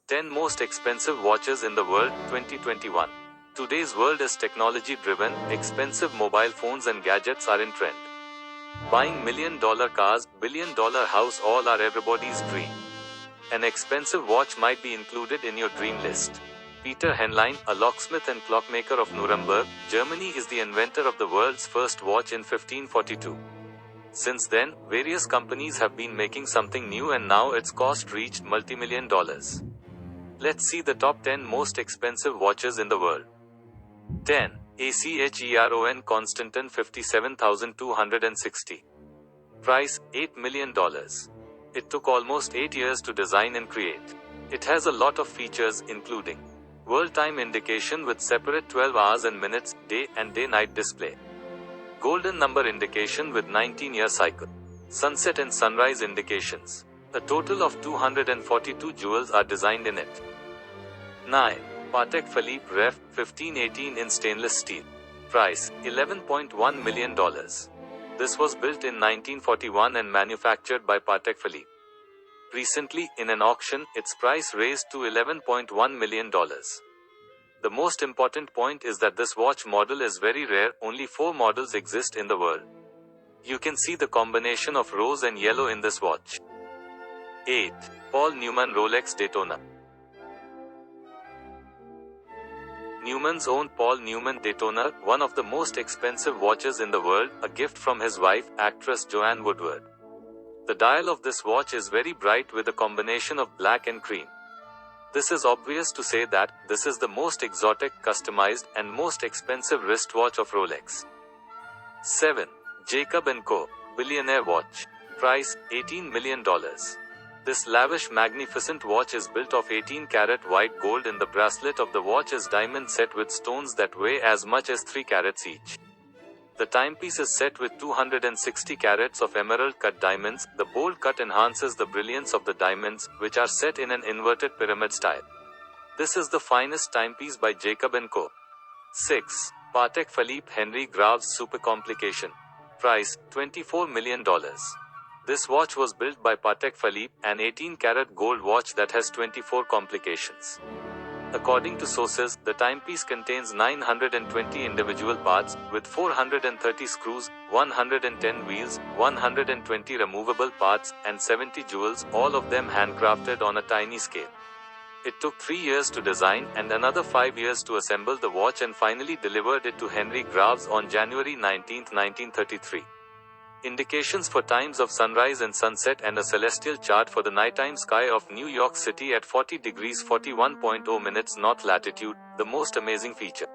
10 Most Expensive Watches in the World, 2021. Today's world is technology driven, expensive mobile phones and gadgets are in trend. Buying $1 million cars, $1 billion house all are everybody's dream. An expensive watch might be included in your dream list. Peter Henlein, a locksmith and clockmaker of Nuremberg, Germany, is the inventor of the world's first watch in 1542. Since then, various companies have been making something new and now its cost reached multi-million dollars. Let's see the top 10 most expensive watches in the world. 10. ACHERON Constantin 57260. Price, $8 million. It took almost 8 years to design and create. It has a lot of features, including world time indication with separate 12 hours and minutes, day and day-night display. Golden number indication with 19-year cycle. Sunset and sunrise indications. A total of 242 jewels are designed in it. 9. Patek Philippe Ref 1518 in stainless steel. Price, $11.1 million. This was built in 1941 and manufactured by Patek Philippe. Recently, in an auction, its price raised to $11.1 million. The most important point is that this watch model is very rare, only 4 models exist in the world. You can see the combination of rose and yellow in this watch. 8. Paul Newman Rolex Daytona. Newman's own Paul Newman Daytona, one of the most expensive watches in the world, a gift from his wife, actress Joanne Woodward. The dial of this watch is very bright with a combination of black and cream. This is obvious to say that this is the most exotic, customized, and most expensive wristwatch of Rolex. 7. Jacob & Co. Billionaire Watch. Price, $18 million. This lavish, magnificent watch is built of 18-karat white gold and the bracelet of the watch is diamond set with stones that weigh as much as 3 carats each. The timepiece is set with 260 carats of emerald-cut diamonds. The bold cut enhances the brilliance of the diamonds, which are set in an inverted pyramid style. This is the finest timepiece by Jacob & Co. 6. Patek Philippe Henry Graves Super Complication. Price, $24 million. This watch was built by Patek Philippe, an 18-karat gold watch that has 24 complications. According to sources, the timepiece contains 920 individual parts, with 430 screws, 110 wheels, 120 removable parts, and 70 jewels, all of them handcrafted on a tiny scale. It took 3 years to design, and another 5 years to assemble the watch and finally delivered it to Henry Graves on January 19, 1933. Indications for times of sunrise and sunset and a celestial chart for the nighttime sky of New York City at 40 degrees 41.0 minutes north latitude, the most amazing feature.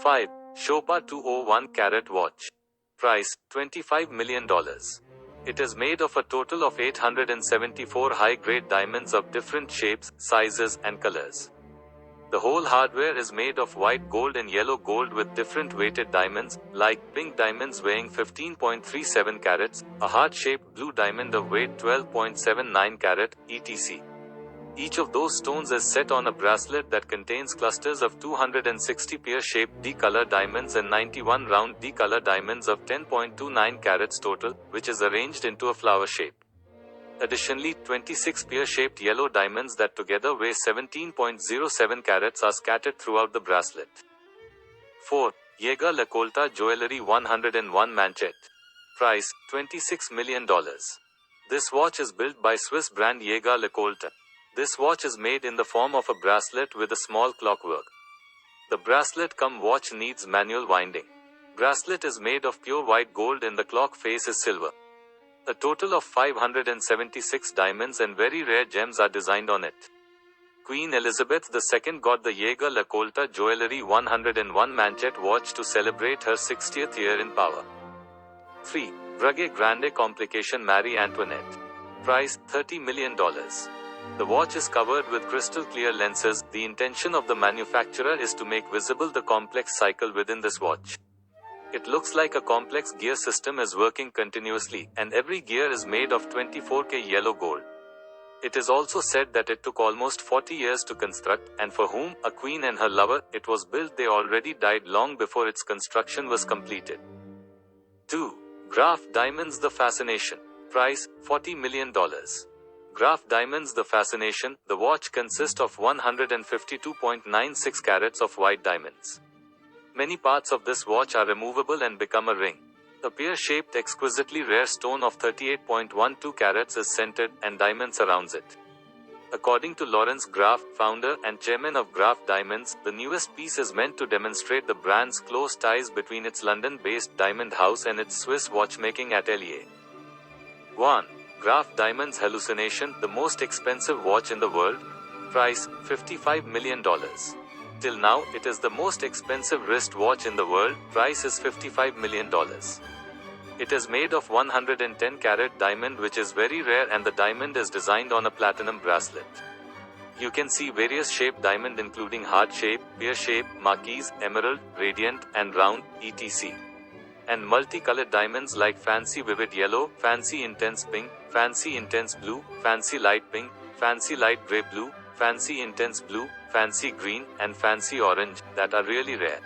5. Chopard 201 Carat Watch. Price, $25 million. It is made of a total of 874 high-grade diamonds of different shapes, sizes, and colors. The whole hardware is made of white gold and yellow gold with different weighted diamonds, like pink diamonds weighing 15.37 carats, a heart-shaped blue diamond of weight 12.79 carat, etc. Each of those stones is set on a bracelet that contains clusters of 260 pear-shaped D-color diamonds and 91 round D-color diamonds of 10.29 carats total, which is arranged into a flower shape. Additionally, 26 pear-shaped yellow diamonds that together weigh 17.07 carats are scattered throughout the bracelet. 4. Jaeger LeCoultre Joaillerie 101 Manchette. Price, $26 million. This watch is built by Swiss brand Jaeger LeCoultre. This watch is made in the form of a bracelet with a small clockwork. The bracelet-cum-watch needs manual winding. Bracelet is made of pure white gold and the clock face is silver. A total of 576 diamonds and very rare gems are designed on it. Queen Elizabeth II got the Jaeger LeCoultre Joaillerie 101 Manchette watch to celebrate her 60th year in power. 3. Breguet Grande Complication Marie Antoinette. Price, $30 million. The watch is covered with crystal clear lenses. The intention of the manufacturer is to make visible the complex cycle within this watch. It looks like a complex gear system is working continuously, and every gear is made of 24K yellow gold. It is also said that it took almost 40 years to construct, and for whom, a queen and her lover, it was built. They already died long before its construction was completed. 2. Graf Diamonds The Fascination. Price, $40 million. Graph diamonds. The fascination. The watch consists of 152.96 carats of white diamonds. Many parts of this watch are removable and become a ring. A pear-shaped exquisitely rare stone of 38.12 carats is centered, and diamond surrounds it. According to Lawrence Graf, founder and chairman of Graf Diamonds, the newest piece is meant to demonstrate the brand's close ties between its London-based diamond house and its Swiss watchmaking atelier. 1. Graf Diamonds Hallucination, the most expensive watch in the world. Price, $55 million. Till now, it is the most expensive wrist watch in the world. Price is $55 million. It is made of 110 carat diamond, which is very rare, and the diamond is designed on a platinum bracelet. You can see various shaped diamond including heart shape, pear shape, marquise, emerald, radiant, and round, etc. And multicolored diamonds like fancy vivid yellow, fancy intense pink, fancy intense blue, fancy light pink, fancy light grey blue, fancy intense blue, fancy green, and fancy orange, that are really rare.